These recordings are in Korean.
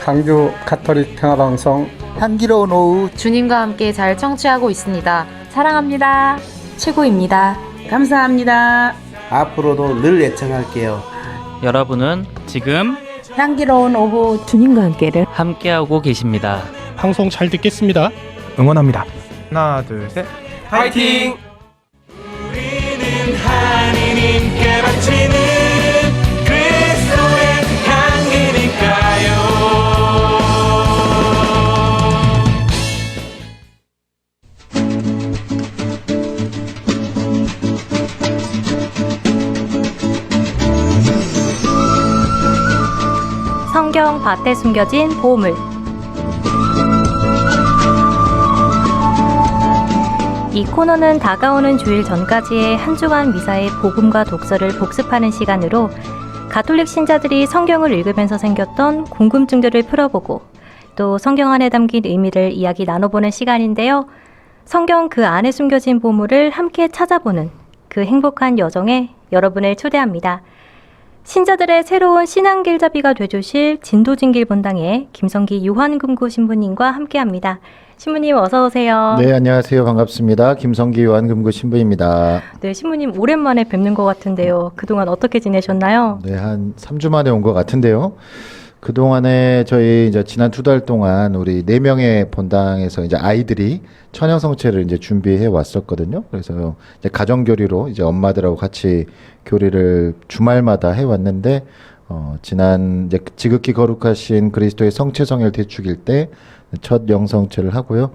광주 가톨릭 평화방송 향기로운 오후 주님과 함께 잘 청취하고 있습니다. 사랑합니다. 최고입니다. 감사합니다. 앞으로도 늘 애청할게요. 여러분은 지금 향기로운 오후 주님과 함께를 함께하고 계십니다. 방송 잘 듣겠습니다. 응원합니다. 하나, 둘, 셋. 파이팅! 우리는 하느님께 바치는 그리스도의 향기니까요. 성경 밭에 숨겨진 보물. 이 코너는 다가오는 주일 전까지의 한 주간 미사의 복음과 독서를 복습하는 시간으로 가톨릭 신자들이 성경을 읽으면서 생겼던 궁금증들을 풀어보고 또 성경 안에 담긴 의미를 이야기 나눠보는 시간인데요. 성경 그 안에 숨겨진 보물을 함께 찾아보는 그 행복한 여정에 여러분을 초대합니다. 신자들의 새로운 신앙길잡이가 되주실 진도진길 본당의 김성기 요한금고 신부님과 함께합니다. 신부님 어서 오세요. 네, 안녕하세요. 반갑습니다. 김성기 요한금고 신부입니다. 네, 신부님 오랜만에 뵙는 것 같은데요. 그동안 어떻게 지내셨나요? 네, 한 3주 만에 온 것 같은데요. 그동안에 저희 이제 지난 2달 동안 우리 4명의 본당에서 이제 아이들이 천연 성체를 이제 준비해 왔었거든요. 그래서 이제 가정 교리로 이제 엄마들하고 같이 교리를 주말마다 해 왔는데 지난 이제 지극히 거룩하신 그리스도의 성체성혈 대축일 때 첫 영성체를 하고요.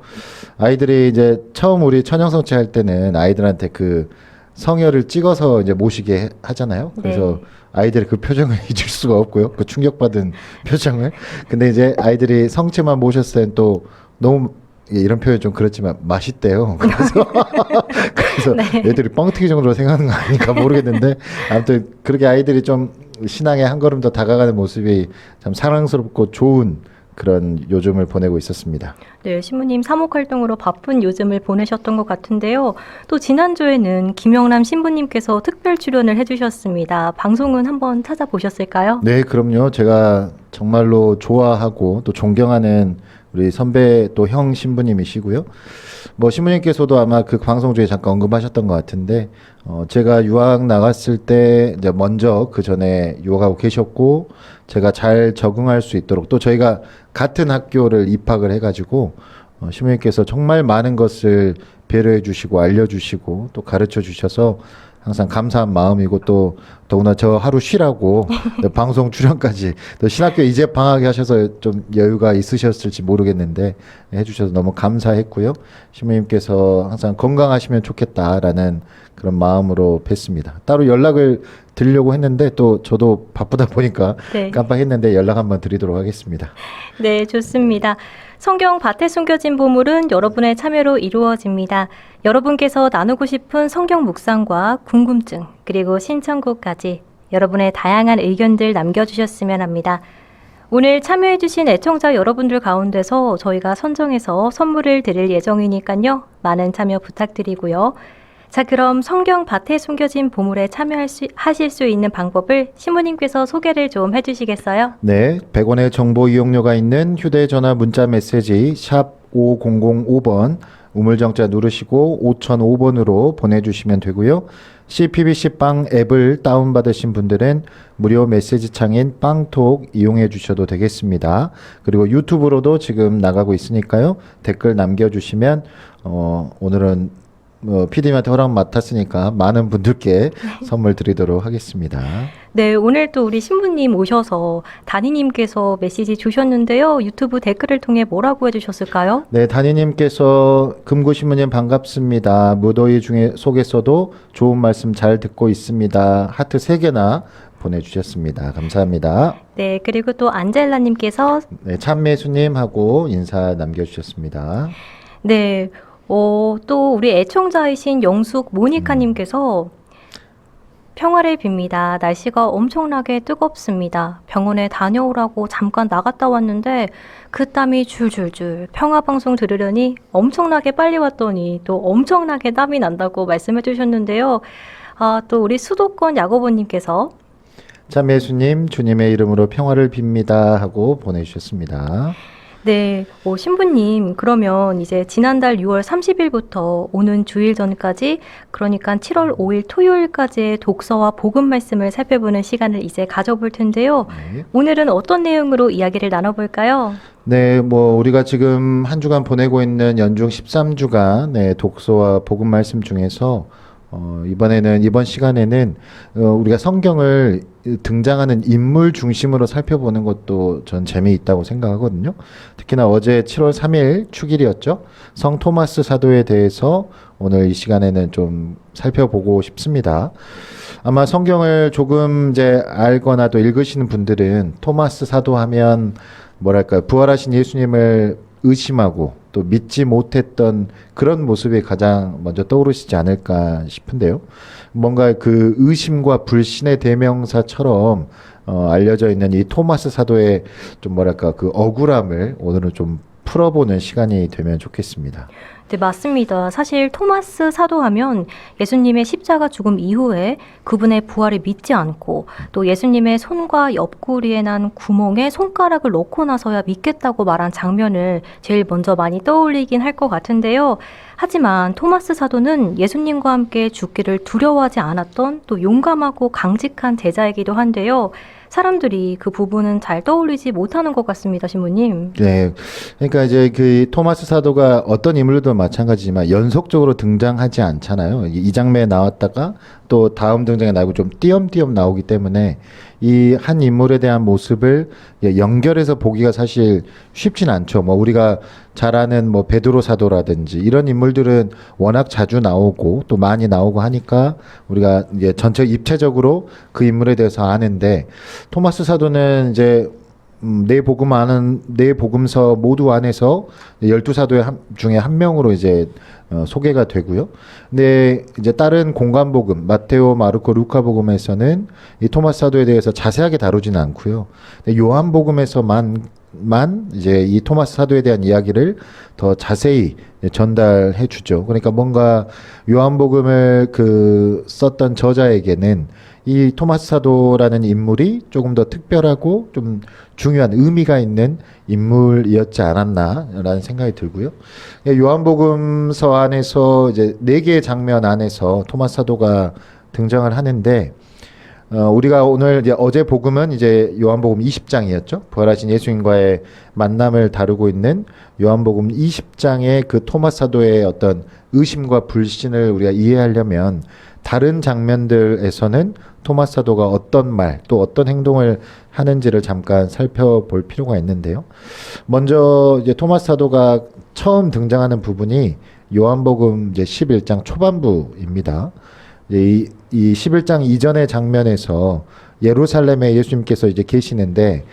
아이들이 이제 처음 우리 천연 성체 할 때는 아이들한테 그 성혈을 찍어서 이제 모시게 하잖아요. 그래서 네. 아이들의 그 표정을 잊을 수가 없고요. 그 충격받은 표정을. 근데 이제 아이들이 성체만 모셨을 땐 또 너무 이런 표현 좀 그렇지만 맛있대요. 그래서 네. 애들이 뻥튀기 정도로 생각하는 거 아닌가 모르겠는데 아무튼 그렇게 아이들이 좀 신앙에 한 걸음 더 다가가는 모습이 참 사랑스럽고 좋은 그런 요즘을 보내고 있었습니다. 네, 신부님 사목활동으로 바쁜 요즘을 보내셨던 것 같은데요. 또 지난주에는 김영남 신부님께서 특별 출연을 해주셨습니다. 방송은 한번 찾아보셨을까요? 네, 그럼요. 제가 정말로 좋아하고 또 존경하는 우리 선배 또 형 신부님이시고요. 뭐 신부님께서도 아마 그 방송 중에 잠깐 언급하셨던 것 같은데 제가 유학 나갔을 때 이제 먼저 그 전에 유학하고 계셨고 제가 잘 적응할 수 있도록 또 저희가 같은 학교를 입학을 해가지고 신부님께서 정말 많은 것을 배려해 주시고 알려주시고 또 가르쳐 주셔서 항상 감사한 마음이고 또 더구나 저 하루 쉬라고 방송 출연까지 또 신학교 이제 방학에 하셔서 좀 여유가 있으셨을지 모르겠는데 해주셔서 너무 감사했고요. 신부님께서 항상 건강하시면 좋겠다라는 그런 마음으로 뵀습니다. 따로 연락을 드리려고 했는데 또 저도 바쁘다 보니까 네. 깜빡했는데 연락 한번 드리도록 하겠습니다. 네, 좋습니다. 성경 밭에 숨겨진 보물은 여러분의 참여로 이루어집니다. 여러분께서 나누고 싶은 성경 묵상과 궁금증 그리고 신청곡까지 여러분의 다양한 의견들 남겨주셨으면 합니다. 오늘 참여해주신 애청자 여러분들 가운데서 저희가 선정해서 선물을 드릴 예정이니까요. 많은 참여 부탁드리고요. 자, 그럼 성경 밭에 숨겨진 보물에 참여하실 수 있는 방법을 신부님께서 소개를 좀 해주시겠어요? 네, 100원의 정보 이용료가 있는 휴대전화 문자 메시지 샵 5005번 우물정자 누르시고 5005번으로 보내주시면 되고요. CPBC 빵 앱을 다운받으신 분들은 무료 메시지 창인 빵톡 이용해 주셔도 되겠습니다. 그리고 유튜브로도 지금 나가고 있으니까요. 댓글 남겨주시면 오늘은 PD님한테 허락 맡았으니까 많은 분들께 선물 드리도록 하겠습니다. 네, 오늘 또 우리 신부님 오셔서 다니님께서 메시지 주셨는데요. 유튜브 댓글을 통해 뭐라고 해주셨을까요? 네, 다니님께서 금구 신부님 반갑습니다. 무더위 속에서도 좋은 말씀 잘 듣고 있습니다. 하트 3개나 보내주셨습니다. 감사합니다. 네, 그리고 또 안젤라님께서 네, 참매수님하고 인사 남겨주셨습니다. 네, 또 우리 애청자이신 영숙 모니카님께서 평화를 빕니다. 날씨가 엄청나게 뜨겁습니다. 병원에 다녀오라고 잠깐 나갔다 왔는데 그 땀이 줄줄줄 평화방송 들으려니 엄청나게 빨리 왔더니 또 엄청나게 땀이 난다고 말씀해 주셨는데요. 또 우리 수도권 야고보님께서 참 예수님 주님의 이름으로 평화를 빕니다 하고 보내주셨습니다. 네, 신부님, 그러면 이제 지난달 6월 30일부터 오는 주일 전까지, 그러니까 7월 5일 토요일까지의 독서와 복음 말씀을 살펴보는 시간을 이제 가져볼 텐데요. 네. 오늘은 어떤 내용으로 이야기를 나눠볼까요? 네, 우리가 지금 한 주간 보내고 있는 연중 13주간 독서와 복음 말씀 중에서 이번 시간에는 우리가 성경을 등장하는 인물 중심으로 살펴보는 것도 전 재미있다고 생각하거든요. 특히나 어제 7월 3일 축일이었죠. 성 토마스 사도에 대해서 오늘 이 시간에는 좀 살펴보고 싶습니다. 아마 성경을 조금 이제 알거나 또 읽으시는 분들은 토마스 사도하면 부활하신 예수님을 의심하고 또 믿지 못했던 그런 모습이 가장 먼저 떠오르시지 않을까 싶은데요. 뭔가 그 의심과 불신의 대명사처럼 알려져 있는 이 토마스 사도의 좀 그 억울함을 오늘은 좀 풀어보는 시간이 되면 좋겠습니다. 네, 맞습니다. 사실 토마스 사도하면 예수님의 십자가 죽음 이후에 그분의 부활을 믿지 않고 또 예수님의 손과 옆구리에 난 구멍에 손가락을 넣고 나서야 믿겠다고 말한 장면을 제일 먼저 많이 떠올리긴 할 것 같은데요. 하지만 토마스 사도는 예수님과 함께 죽기를 두려워하지 않았던 또 용감하고 강직한 제자이기도 한데요. 사람들이 그 부분은 잘 떠올리지 못하는 것 같습니다, 신부님. 네. 그러니까 이제 그 토마스 사도가 어떤 인물도 마찬가지지만 연속적으로 등장하지 않잖아요. 이 장면에 나왔다가 또 다음 등장에 나오고 좀 띄엄띄엄 나오기 때문에 이 한 인물에 대한 모습을 연결해서 보기가 사실 쉽진 않죠. 우리가 잘 아는 베드로 사도라든지 이런 인물들은 워낙 자주 나오고 또 많이 나오고 하니까 우리가 이제 전체 입체적으로 그 인물에 대해서 아는데 토마스 사도는 이제 네 복음서 모두 안에서 12사도 중에 한 명으로 이제 소개가 되고요. 근데 이제 다른 공관복음, 마테오, 마르코, 루카복음에서는 이 토마스 사도에 대해서 자세하게 다루지는 않고요. 요한복음에서만 이제 이 토마스 사도에 대한 이야기를 더 자세히 전달해 주죠. 그러니까 뭔가 요한복음을 썼던 저자에게는 이 토마스 사도라는 인물이 조금 더 특별하고 좀 중요한 의미가 있는 인물이었지 않았나라는 생각이 들고요. 요한복음서 안에서 이제 4개의 장면 안에서 토마스 사도가 등장을 하는데 우리가 오늘 이제 어제 복음은 이제 요한복음 20장이었죠. 부활하신 예수님과의 만남을 다루고 있는 요한복음 20장의 그 토마스 사도의 어떤 의심과 불신을 우리가 이해하려면 다른 장면들에서는 토마스 사도가 어떤 말 또 어떤 행동을 하는지를 잠깐 살펴볼 필요가 있는데요. 먼저 이제 토마스 사도가 처음 등장하는 부분이 요한복음 이제 11장 초반부입니다. 이 11장 이전의 장면에서 예루살렘에 예수님께서 이제 계시는데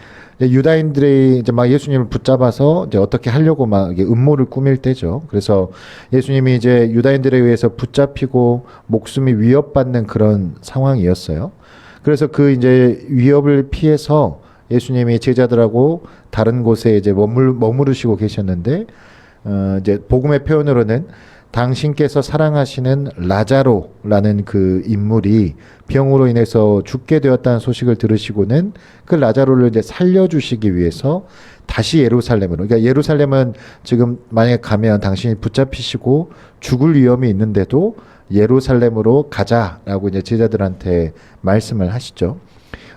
유다인들이 이제 막 예수님을 붙잡아서 이제 어떻게 하려고 막 음모를 꾸밀 때죠. 그래서 예수님이 이제 유다인들에 의해서 붙잡히고 목숨이 위협받는 그런 상황이었어요. 그래서 그 이제 위협을 피해서 예수님이 제자들하고 다른 곳에 이제 머무르시고 계셨는데 이제 복음의 표현으로는 당신께서 사랑하시는 라자로라는 그 인물이 병으로 인해서 죽게 되었다는 소식을 들으시고는 그 라자로를 이제 살려주시기 위해서 다시 예루살렘으로, 그러니까 예루살렘은 지금 만약에 가면 당신이 붙잡히시고 죽을 위험이 있는데도 예루살렘으로 가자라고 이제 제자들한테 말씀을 하시죠.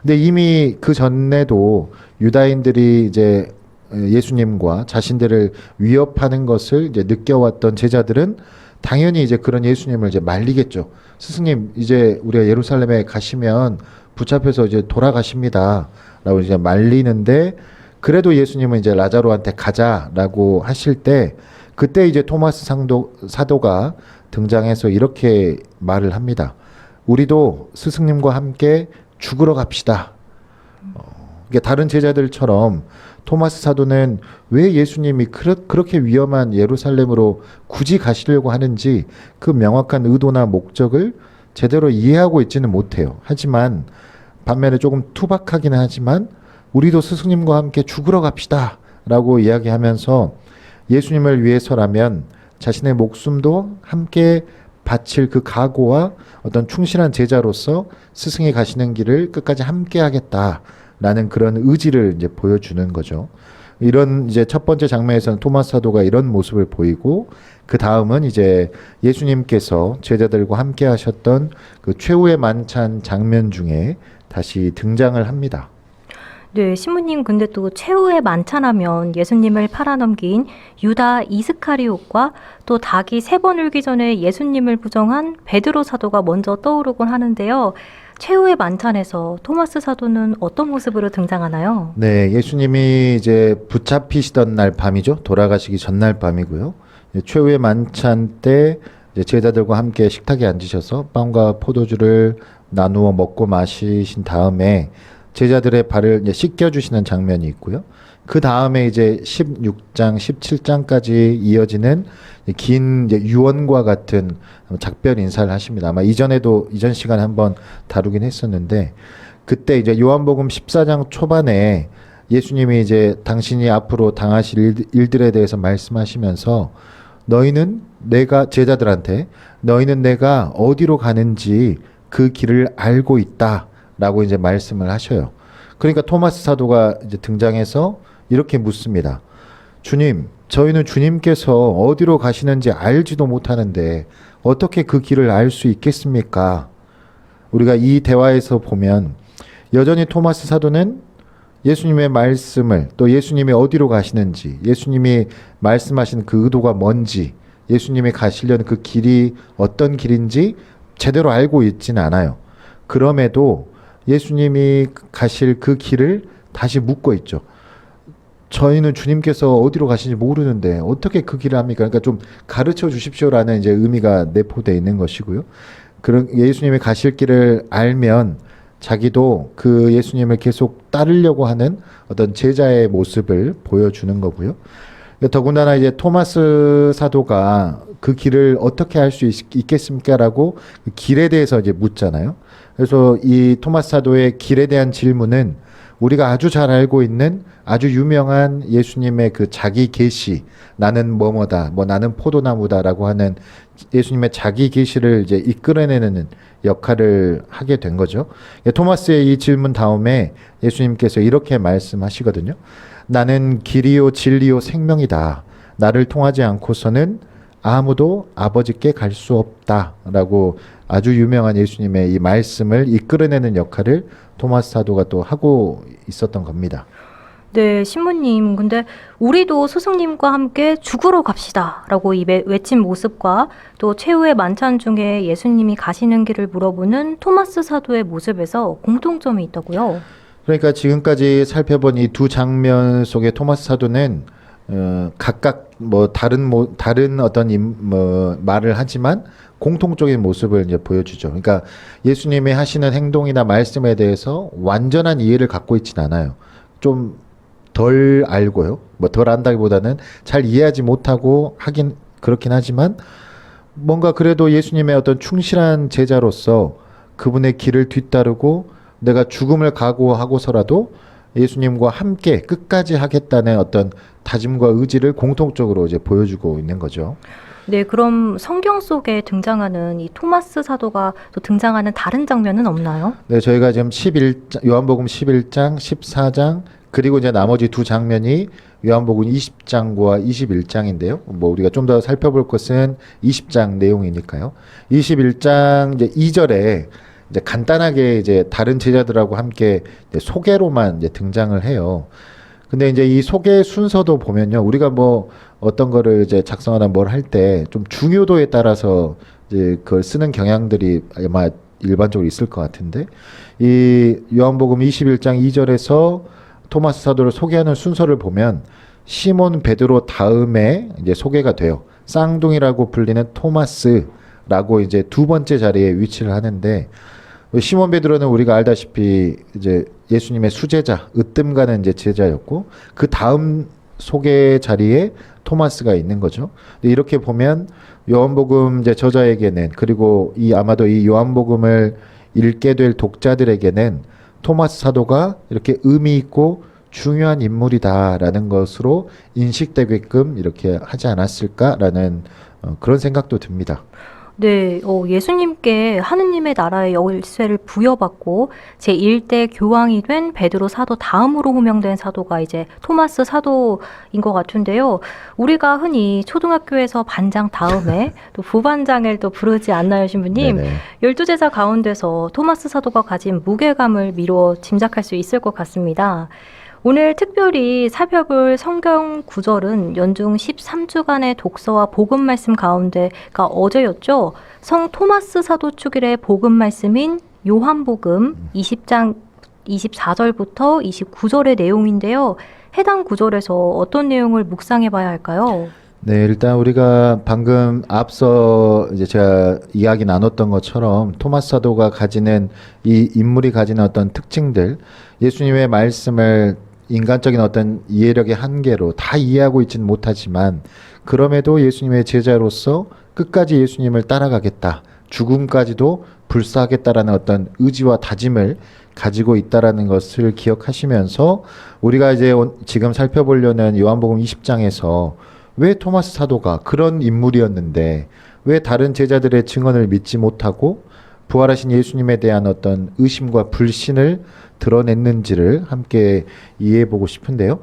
근데 이미 그 전에도 유다인들이 이제 예수님과 자신들을 위협하는 것을 이제 느껴왔던 제자들은 당연히 이제 그런 예수님을 이제 말리겠죠. 스승님, 이제 우리가 예루살렘에 가시면 붙잡혀서 이제 돌아가십니다. 라고 이제 말리는데 그래도 예수님은 이제 라자로한테 가자라고 하실 때 그때 이제 토마스 사도가 등장해서 이렇게 말을 합니다. 우리도 스승님과 함께 죽으러 갑시다. 다른 제자들처럼 토마스 사도는 왜 예수님이 그렇게 위험한 예루살렘으로 굳이 가시려고 하는지 그 명확한 의도나 목적을 제대로 이해하고 있지는 못해요. 하지만 반면에 조금 투박하기는 하지만 우리도 스승님과 함께 죽으러 갑시다 라고 이야기하면서 예수님을 위해서라면 자신의 목숨도 함께 바칠 그 각오와 어떤 충실한 제자로서 스승이 가시는 길을 끝까지 함께 하겠다라는 그런 의지를 이제 보여주는 거죠. 이런 이제 첫 번째 장면에서는 토마스 사도가 이런 모습을 보이고, 그 다음은 이제 예수님께서 제자들과 함께 하셨던 그 최후의 만찬 장면 중에 다시 등장을 합니다. 네, 신부님, 근데 또 최후의 만찬하면 예수님을 팔아넘긴 유다 이스카리옷과 또 닭이 3번 울기 전에 예수님을 부정한 베드로 사도가 먼저 떠오르곤 하는데요. 최후의 만찬에서 토마스 사도는 어떤 모습으로 등장하나요? 네, 예수님이 이제 붙잡히시던 날 밤이죠. 돌아가시기 전날 밤이고요. 최후의 만찬 때 이제 제자들과 함께 식탁에 앉으셔서 빵과 포도주를 나누어 먹고 마시신 다음에 제자들의 발을 이제 씻겨주시는 장면이 있고요. 그 다음에 이제 16장, 17장까지 이어지는 긴 이제 유언과 같은 작별 인사를 하십니다. 아마 이전 시간에 한번 다루긴 했었는데, 그때 이제 요한복음 14장 초반에 예수님이 이제 당신이 앞으로 당하실 일들에 대해서 말씀하시면서 제자들한테 너희는 내가 어디로 가는지 그 길을 알고 있다라고 이제 말씀을 하셔요. 그러니까 토마스 사도가 이제 등장해서 이렇게 묻습니다. 주님, 저희는 주님께서 어디로 가시는지 알지도 못하는데 어떻게 그 길을 알 수 있겠습니까? 우리가 이 대화에서 보면 여전히 토마스 사도는 예수님의 말씀을, 또 예수님이 어디로 가시는지, 예수님이 말씀하신 그 의도가 뭔지, 예수님이 가시려는 그 길이 어떤 길인지 제대로 알고 있지는 않아요. 그럼에도 예수님이 가실 그 길을 다시 묻고 있죠. 저희는 주님께서 어디로 가시는지 모르는데 어떻게 그 길을 합니까? 그러니까 좀 가르쳐 주십시오라는 이제 의미가 내포되어 있는 것이고요. 그런 예수님이 가실 길을 알면 자기도 그 예수님을 계속 따르려고 하는 어떤 제자의 모습을 보여주는 거고요. 더군다나 이제 토마스 사도가 그 길을 어떻게 알 수 있겠습니까라고 그 길에 대해서 이제 묻잖아요. 그래서 이 토마스 사도의 길에 대한 질문은 우리가 아주 잘 알고 있는 아주 유명한 예수님의 그 자기 계시, 나는 뭐뭐다, 나는 포도나무다라고 하는 예수님의 자기 계시를 이제 이끌어내는 역할을 하게 된 거죠. 토마스의 이 질문 다음에 예수님께서 이렇게 말씀하시거든요. 나는 길이요 진리요 생명이다. 나를 통하지 않고서는 아무도 아버지께 갈 수 없다라고 아주 유명한 예수님의 이 말씀을 이끌어내는 역할을 토마스 사도가 또 하고 있었던 겁니다. 네, 신부님, 근데 우리도 스승님과 함께 죽으러 갑시다 라고 외친 모습과 또 최후의 만찬 중에 예수님이 가시는 길을 물어보는 토마스 사도의 모습에서 공통점이 있다고요? 그러니까 지금까지 살펴본 이 두 장면 속에 토마스 사도는 각각 다른 어떤 말을 하지만 공통적인 모습을 이제 보여주죠. 그러니까 예수님이 하시는 행동이나 말씀에 대해서 완전한 이해를 갖고 있진 않아요. 좀 덜 알고요. 덜 안다기보다는 잘 이해하지 못하고 하긴 그렇긴 하지만 뭔가 그래도 예수님의 어떤 충실한 제자로서 그분의 길을 뒤따르고 내가 죽음을 각오하고서라도 예수님과 함께 끝까지 하겠다는 어떤 다짐과 의지를 공통적으로 이제 보여주고 있는 거죠. 네, 그럼 성경 속에 등장하는 이 토마스 사도가 또 등장하는 다른 장면은 없나요? 네, 저희가 지금 요한복음 11장, 14장, 그리고 이제 나머지 두 장면이 요한복음 20장과 21장인데요. 우리가 좀 더 살펴볼 것은 20장 내용이니까요. 21장 이제 2절에 이제 간단하게 이제 다른 제자들하고 함께 이제 소개로만 이제 등장을 해요. 근데 이제 이 소개 순서도 보면요. 우리가 어떤 거를 이제 작성하다 뭘 할 때 좀 중요도에 따라서 이제 그걸 쓰는 경향들이 아마 일반적으로 있을 것 같은데, 이 요한복음 21장 2절에서 토마스 사도를 소개하는 순서를 보면 시몬 베드로 다음에 이제 소개가 돼요. 쌍둥이라고 불리는 토마스라고 이제 두 번째 자리에 위치를 하는데, 시몬 베드로는 우리가 알다시피 이제 예수님의 수제자, 으뜸 가는 이제 제자였고, 그 다음 소개 자리에 토마스가 있는 거죠. 이렇게 보면 요한복음 이제 저자에게는, 그리고 아마도 이 요한복음을 읽게 될 독자들에게는 토마스 사도가 이렇게 의미 있고 중요한 인물이다라는 것으로 인식되게끔 이렇게 하지 않았을까라는 그런 생각도 듭니다. 네, 예수님께 하느님의 나라의 열쇠를 부여받고 제1대 교황이 된 베드로 사도 다음으로 호명된 사도가 이제 토마스 사도인 것 같은데요. 우리가 흔히 초등학교에서 반장 다음에 또 부반장을 또 부르지 않나요, 신부님? 네네. 12제자 가운데서 토마스 사도가 가진 무게감을 미루어 짐작할 수 있을 것 같습니다. 오늘 특별히 살펴볼 성경 구절은 연중 13주간의 독서와 복음 말씀 가운데가 어제였죠. 성 토마스 사도 축일의 복음 말씀인 요한복음 20장 24절부터 29절의 내용인데요. 해당 구절에서 어떤 내용을 묵상해 봐야 할까요? 네, 일단 우리가 방금 앞서 이제 제가 이야기 나눴던 것처럼 토마스 사도가 가지는 이 인물이 가지는 어떤 특징들, 예수님의 말씀을 인간적인 어떤 이해력의 한계로 다 이해하고 있지는 못하지만 그럼에도 예수님의 제자로서 끝까지 예수님을 따라가겠다, 죽음까지도 불사하겠다라는 어떤 의지와 다짐을 가지고 있다라는 것을 기억하시면서 우리가 이제 지금 살펴보려는 요한복음 20장에서 왜 토마스 사도가 그런 인물이었는데 왜 다른 제자들의 증언을 믿지 못하고 부활하신 예수님에 대한 어떤 의심과 불신을 드러냈는지를 함께 이해해 보고 싶은데요.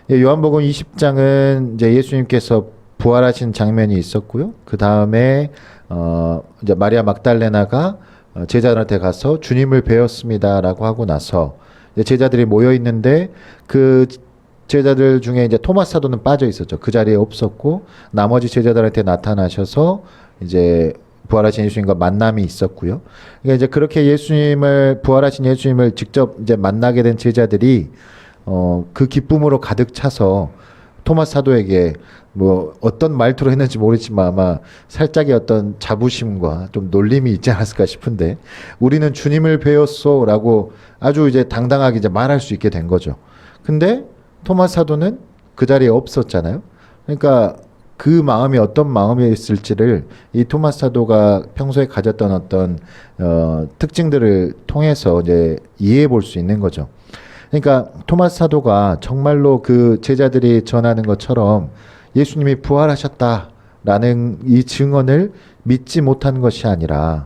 요한복음 20장은 이제 예수님께서 부활하신 장면이 있었고요. 그 다음에 이제 마리아 막달레나가 제자들한테 가서 주님을 뵈었습니다라고 하고 나서 이제 제자들이 모여 있는데 그 제자들 중에 이제 토마스 사도는 빠져 있었죠. 그 자리에 없었고 나머지 제자들한테 나타나셔서 이제 부활하신 예수님과 만남이 있었고요. 그러니까 이제 그렇게 부활하신 예수님을 직접 이제 만나게 된 제자들이 그 기쁨으로 가득 차서 토마스 사도에게 뭐 어떤 말투로 했는지 모르지만 아마 살짝의 어떤 자부심과 좀 놀림이 있지 않았을까 싶은데 우리는 주님을 배웠소라고 아주 이제 당당하게 이제 말할 수 있게 된 거죠. 근데 토마스 사도는 그 자리에 없었잖아요. 그러니까 그 마음이 어떤 마음이었을지를 이 토마스 사도가 평소에 가졌던 어떤 특징들을 통해서 이제 이해해 볼 수 있는 거죠. 그러니까 토마스 사도가 정말로 그 제자들이 전하는 것처럼 예수님이 부활하셨다라는 이 증언을 믿지 못한 것이 아니라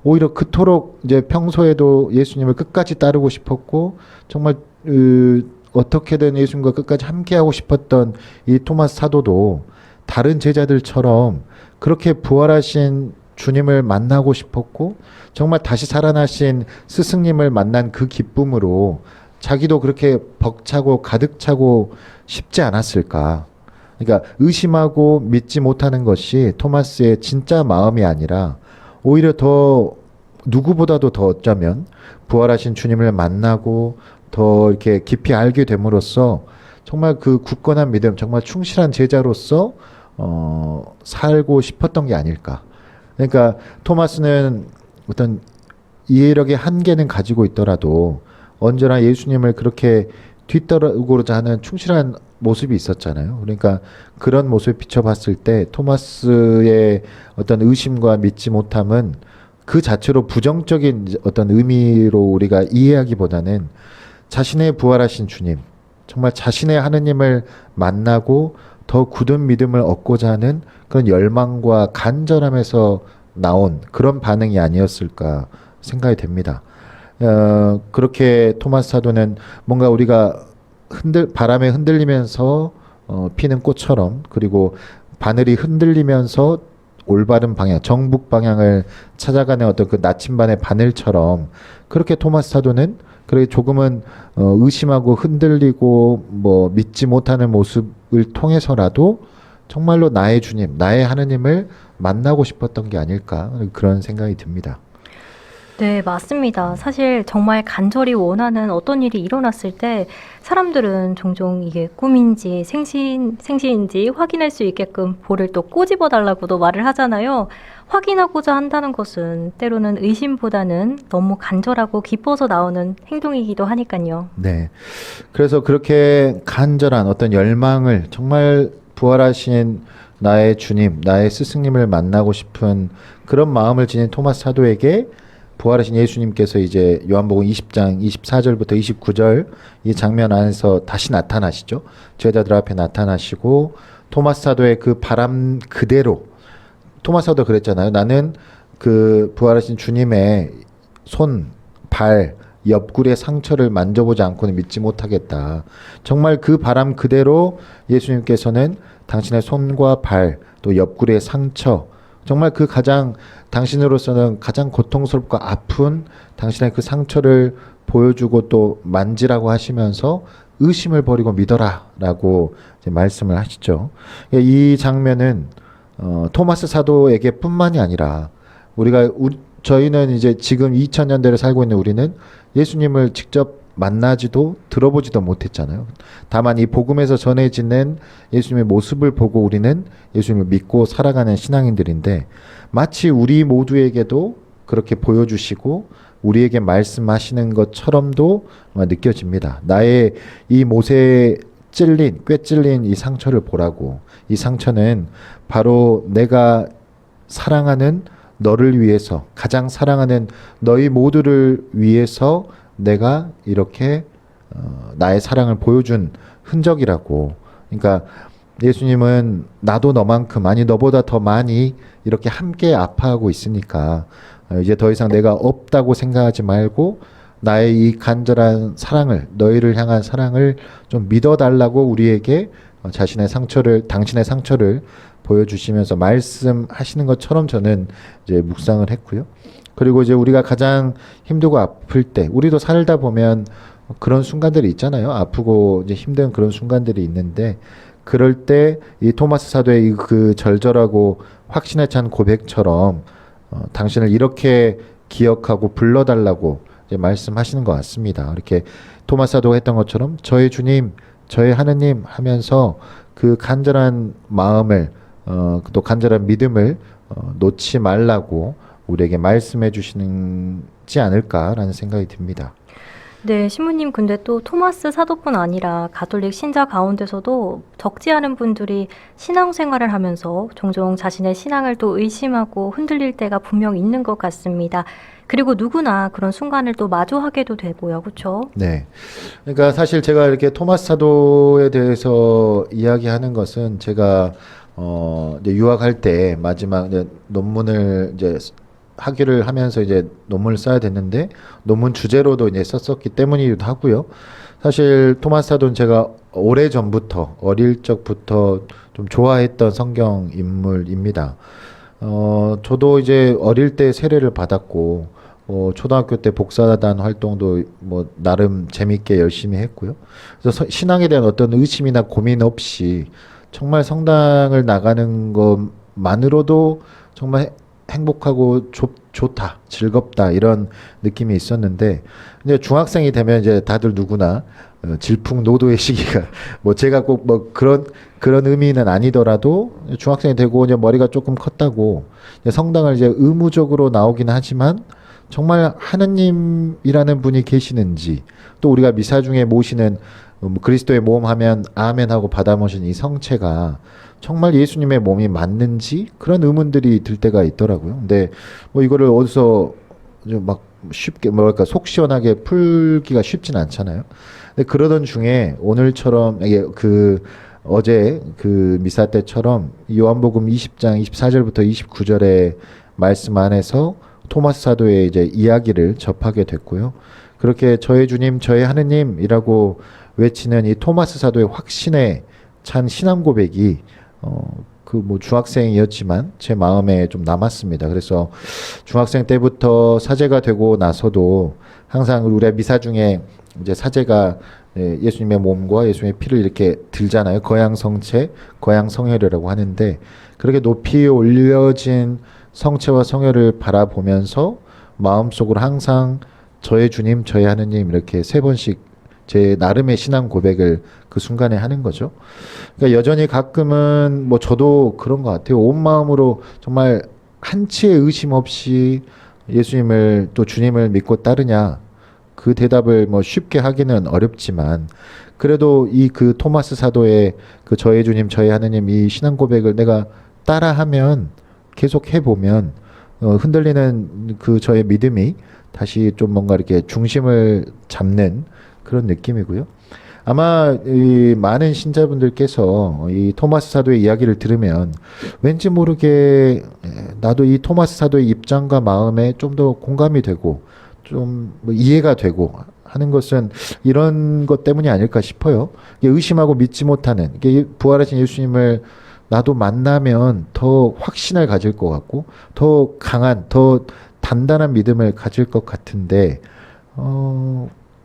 오히려 그토록 이제 평소에도 예수님을 끝까지 따르고 싶었고 정말 어떻게든 예수님과 끝까지 함께하고 싶었던 이 토마스 사도도 다른 제자들처럼 그렇게 부활하신 주님을 만나고 싶었고 정말 다시 살아나신 스승님을 만난 그 기쁨으로 자기도 그렇게 벅차고 가득 차고 싶지 않았을까. 그러니까 의심하고 믿지 못하는 것이 토마스의 진짜 마음이 아니라 오히려 더 누구보다도 더 어쩌면 부활하신 주님을 만나고 더 이렇게 깊이 알게 됨으로써 정말 그 굳건한 믿음, 정말 충실한 제자로서 살고 싶었던 게 아닐까. 그러니까 토마스는 어떤 이해력의 한계는 가지고 있더라도 언제나 예수님을 그렇게 뒤따르고자 하는 충실한 모습이 있었잖아요. 그러니까 그런 모습을 비춰봤을 때 토마스의 어떤 의심과 믿지 못함은 그 자체로 부정적인 어떤 의미로 우리가 이해하기보다는 자신의 부활하신 주님, 정말 자신의 하느님을 만나고 더 굳은 믿음을 얻고자 하는 그런 열망과 간절함에서 나온 그런 반응이 아니었을까 생각이 됩니다. 그렇게 토마스 사도는 뭔가 우리가 바람에 흔들리면서 피는 꽃처럼 그리고 바늘이 흔들리면서 올바른 방향, 정북 방향을 찾아가는 어떤 그 나침반의 바늘처럼 그렇게 토마스 사도는 그렇게 조금은 의심하고 흔들리고 뭐 믿지 못하는 모습을 통해서라도 정말로 나의 주님, 나의 하느님을 만나고 싶었던 게 아닐까 그런 생각이 듭니다. 네, 맞습니다. 사실 정말 간절히 원하는 어떤 일이 일어났을 때 사람들은 종종 이게 꿈인지 생시인지 확인할 수 있게끔 볼을 또 꼬집어 달라고도 말을 하잖아요. 확인하고자 한다는 것은 때로는 의심보다는 너무 간절하고 기뻐서 나오는 행동이기도 하니까요. 네. 그래서 그렇게 간절한 어떤 열망을 정말 부활하신 나의 주님, 나의 스승님을 만나고 싶은 그런 마음을 지닌 토마스 사도에게 부활하신 예수님께서 이제 요한복음 20장 24절부터 29절 이 장면 안에서 다시 나타나시죠. 제자들 앞에 나타나시고 토마스 사도의 그 바람 그대로 토마스 사도 그랬잖아요. 나는 그 부활하신 주님의 손, 발, 옆구리의 상처를 만져보지 않고는 믿지 못하겠다. 정말 그 바람 그대로 예수님께서는 당신의 손과 발, 또 옆구리의 상처, 정말 그 가장 당신으로서는 가장 고통스럽고 아픈 당신의 그 상처를 보여주고 또 만지라고 하시면서 의심을 버리고 믿어라라고 이제 말씀을 하시죠. 이 장면은 토마스 사도에게뿐만이 아니라 저희는 이제 지금 2000년대를 살고 있는 우리는 예수님을 직접 만나지도 들어보지도 못했잖아요. 다만 이 복음에서 전해지는 예수님의 모습을 보고 우리는 예수님을 믿고 살아가는 신앙인들인데 마치 우리 모두에게도 그렇게 보여주시고 우리에게 말씀하시는 것처럼도 느껴집니다. 나의 이 못에 꿰찔린 이 상처를 보라고. 이 상처는 바로 내가 사랑하는 너를 위해서, 가장 사랑하는 너희 모두를 위해서 내가 이렇게 나의 사랑을 보여준 흔적이라고. 그러니까 예수님은 나도 너만큼, 아니 너보다 더 많이 이렇게 함께 아파하고 있으니까 이제 더 이상 내가 없다고 생각하지 말고 나의 이 간절한 사랑을, 너희를 향한 사랑을 좀 믿어달라고 우리에게 당신의 상처를 보여주시면서 말씀하시는 것처럼 저는 이제 묵상을 했고요. 그리고 이제 우리가 가장 힘들고 아플 때, 우리도 살다 보면 그런 순간들이 있잖아요. 아프고 이제 힘든 그런 순간들이 있는데, 그럴 때 이 토마스 사도의 그 절절하고 확신에 찬 고백처럼 당신을 이렇게 기억하고 불러달라고 이제 말씀하시는 것 같습니다. 이렇게 토마스 사도가 했던 것처럼 저의 주님, 저의 하느님 하면서 그 간절한 마음을 또 간절한 믿음을 놓지 말라고 우리에게 말씀해 주시지 않을까라는 생각이 듭니다. 네, 신부님, 근데 또 토마스 사도뿐 아니라 가톨릭 신자 가운데서도 적지 않은 분들이 신앙생활을 하면서 종종 자신의 신앙을 또 의심하고 흔들릴 때가 분명 있는 것 같습니다. 그리고 누구나 그런 순간을 또 마주하게도 되고요, 그렇죠? 네, 그러니까 사실 제가 이렇게 토마스 사도에 대해서 이야기하는 것은 제가 이제 유학할 때 마지막 이제 논문을 이제 학위를 하면서 이제 논문을 써야 됐는데 논문 주제로도 이제 썼었기 때문이기도 하고요. 사실 토마스 사도는 제가 오래 전부터 어릴 적부터 좀 좋아했던 성경 인물입니다. 저도 이제 어릴 때 세례를 받았고 초등학교 때 복사단 활동도 뭐 나름 재밌게 열심히 했고요. 그래서 신앙에 대한 어떤 의심이나 고민 없이 정말 성당을 나가는 것만으로도 정말 행복하고 좋다, 즐겁다 이런 느낌이 있었는데 이제 중학생이 되면 이제 다들 누구나 질풍노도의 시기가 뭐 제가 꼭 뭐 그런 의미는 아니더라도 중학생이 되고 이제 머리가 조금 컸다고 이제 성당을 이제 의무적으로 나오긴 하지만 정말 하느님이라는 분이 계시는지 또 우리가 미사 중에 모시는 그리스도의 몸 하면 아멘 하고 받아 모신 이 성체가 정말 예수님의 몸이 맞는지 그런 의문들이 들 때가 있더라고요. 근데 뭐 이거를 어디서 좀 막 쉽게 뭐랄까 속 시원하게 풀기가 쉽진 않잖아요. 근데 그러던 중에 오늘처럼 어제 그 미사 때처럼 요한복음 20장 24절부터 29절의 말씀 안에서 토마스 사도의 이제 이야기를 접하게 됐고요. 그렇게 저의 주님, 저의 하느님이라고 외치는 이 토마스 사도의 확신에 찬 신앙 고백이 그 뭐 중학생이었지만 제 마음에 좀 남았습니다. 그래서 중학생 때부터 사제가 되고 나서도 항상 우리가 미사 중에 이제 사제가 예수님의 몸과 예수님의 피를 이렇게 들잖아요. 거양성체, 거양성혈이라고 하는데 그렇게 높이 올려진 성체와 성혈을 바라보면서 마음속으로 항상 저의 주님, 저의 하느님 이렇게 3번씩 제 나름의 신앙 고백을 그 순간에 하는 거죠. 그러니까 여전히 가끔은 뭐 저도 그런 것 같아요. 온 마음으로 정말 한치의 의심 없이 예수님을 또 주님을 믿고 따르냐 그 대답을 뭐 쉽게 하기는 어렵지만 그래도 이 그 토마스 사도의 그 저의 주님, 저의 하느님 이 신앙 고백을 내가 따라하면 계속 해보면 흔들리는 그 저의 믿음이 다시 좀 뭔가 이렇게 중심을 잡는 그런 느낌이고요. 아마 이 많은 신자분들께서 이 토마스 사도의 이야기를 들으면 왠지 모르게 나도 이 토마스 사도의 입장과 마음에 좀 더 공감이 되고 좀뭐 이해가 되고 하는 것은 이런 것 때문이 아닐까 싶어요. 이게 의심하고 믿지 못하는, 이게 부활하신 예수님을 나도 만나면 더 확신을 가질 것 같고 더 강한, 더 단단한 믿음을 가질 것 같은데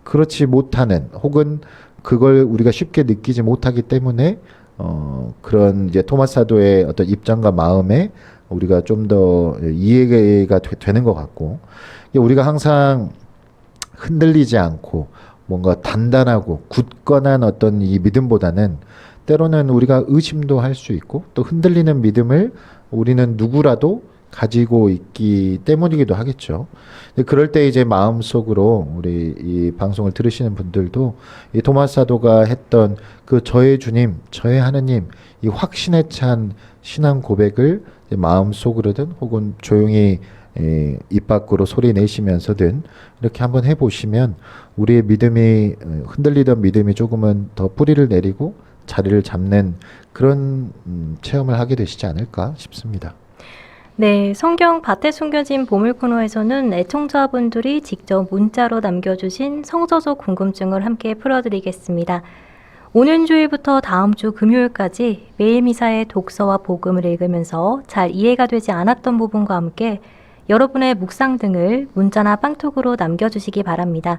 그렇지 못하는, 혹은 그걸 우리가 쉽게 느끼지 못하기 때문에 그런 이제 토마스 사도의 어떤 입장과 마음에 우리가 좀 더 이해가 되는 것 같고, 우리가 항상 흔들리지 않고 뭔가 단단하고 굳건한 어떤 이 믿음보다는 때로는 우리가 의심도 할 수 있고 또 흔들리는 믿음을 우리는 누구라도 가지고 있기 때문이기도 하겠죠. 그럴 때 이제 마음속으로 우리 이 방송을 들으시는 분들도 이 토마스 사도가 했던 그 저의 주님, 저의 하느님, 이 확신에 찬 신앙 고백을 마음속으로든 혹은 조용히 입 밖으로 소리 내시면서든 이렇게 한번 해보시면 우리의 믿음이, 흔들리던 믿음이 조금은 더 뿌리를 내리고 자리를 잡는 그런 체험을 하게 되시지 않을까 싶습니다. 네, 성경 밭에 숨겨진 보물 코너에서는 애청자분들이 직접 문자로 남겨주신 성서적 궁금증을 함께 풀어드리겠습니다. 오는 주일부터 다음 주 금요일까지 매일 미사의 독서와 복음을 읽으면서 잘 이해가 되지 않았던 부분과 함께 여러분의 묵상 등을 문자나 빵톡으로 남겨주시기 바랍니다.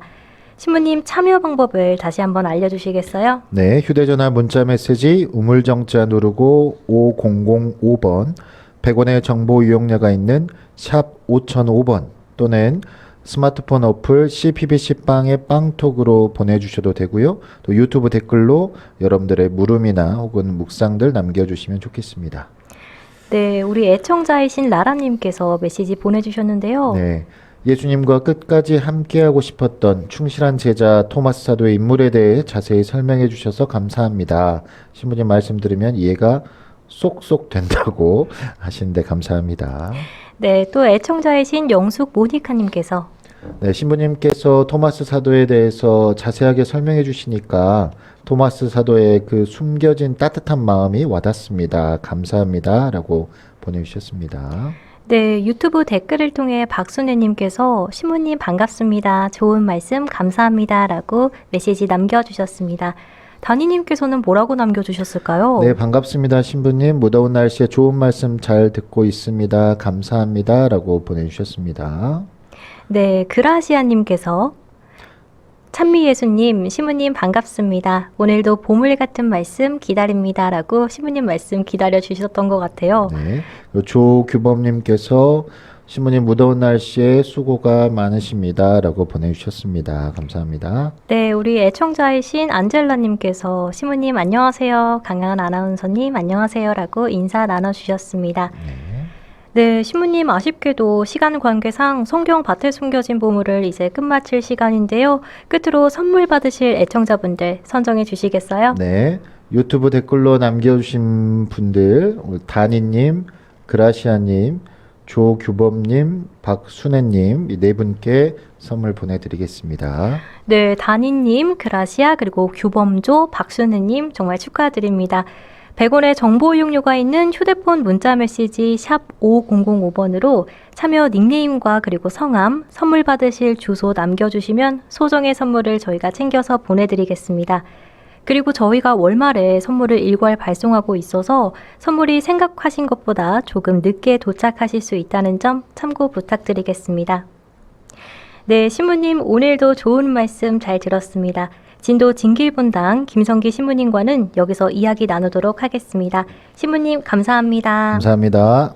신부님 참여 방법을 다시 한번 알려주시겠어요? 네, 휴대전화 문자 메시지 우물정자 누르고 5005번 100원의 정보 이용료가 있는 샵 5005번 또는 스마트폰 어플 CPBC빵의 빵톡으로 보내주셔도 되고요. 또 유튜브 댓글로 여러분들의 물음이나 혹은 묵상들 남겨주시면 좋겠습니다. 네, 우리 애청자이신 라라님께서 메시지 보내주셨는데요. 네, 예수님과 끝까지 함께하고 싶었던 충실한 제자 토마스 사도의 인물에 대해 자세히 설명해 주셔서 감사합니다. 신부님 말씀 들으면 이해가 쏙쏙 된다고 하시는데 감사합니다. 네, 또 애청자이신 영숙 모니카님께서 네, 신부님께서 토마스 사도에 대해서 자세하게 설명해 주시니까 토마스 사도의 그 숨겨진 따뜻한 마음이 와닿습니다. 감사합니다. 라고 보내주셨습니다. 네, 유튜브 댓글을 통해 박순애님께서 신부님 반갑습니다. 좋은 말씀 감사합니다. 라고 메시지 남겨주셨습니다. 다니님께서는 뭐라고 남겨주셨을까요? 네, 반갑습니다. 신부님. 무더운 날씨에 좋은 말씀 잘 듣고 있습니다. 감사합니다. 라고 보내주셨습니다. 네, 그라시아님께서 찬미예수님, 신부님 반갑습니다. 오늘도 보물 같은 말씀 기다립니다. 라고 신부님 말씀 기다려주셨던 것 같아요. 네, 조규범님께서 신부님 무더운 날씨에 수고가 많으십니다. 라고 보내주셨습니다. 감사합니다. 네, 우리 애청자이신 안젤라님께서 신부님 안녕하세요. 강양한 아나운서님 안녕하세요. 라고 인사 나눠주셨습니다. 네, 신부님 아쉽게도 시간 관계상 성경 밭에 숨겨진 보물을 이제 끝마칠 시간인데요. 끝으로 선물 받으실 애청자분들 선정해 주시겠어요? 네, 유튜브 댓글로 남겨주신 분들 다니님, 그라시아님, 조규범님, 박순애님 이 네 분께 선물 보내드리겠습니다. 네, 다니님, 그라시아 그리고 규범조, 박순애님 정말 축하드립니다. 100원의 정보 이용료가 있는 휴대폰 문자 메시지 샵 5005번으로 참여 닉네임과 그리고 성함, 선물 받으실 주소 남겨주시면 소정의 선물을 저희가 챙겨서 보내드리겠습니다. 그리고 저희가 월말에 선물을 일괄 발송하고 있어서 선물이 생각하신 것보다 조금 늦게 도착하실 수 있다는 점 참고 부탁드리겠습니다. 네, 신부님 오늘도 좋은 말씀 잘 들었습니다. 진도 진길본당 김성기 신부님과는 여기서 이야기 나누도록 하겠습니다. 신부님 감사합니다. 감사합니다.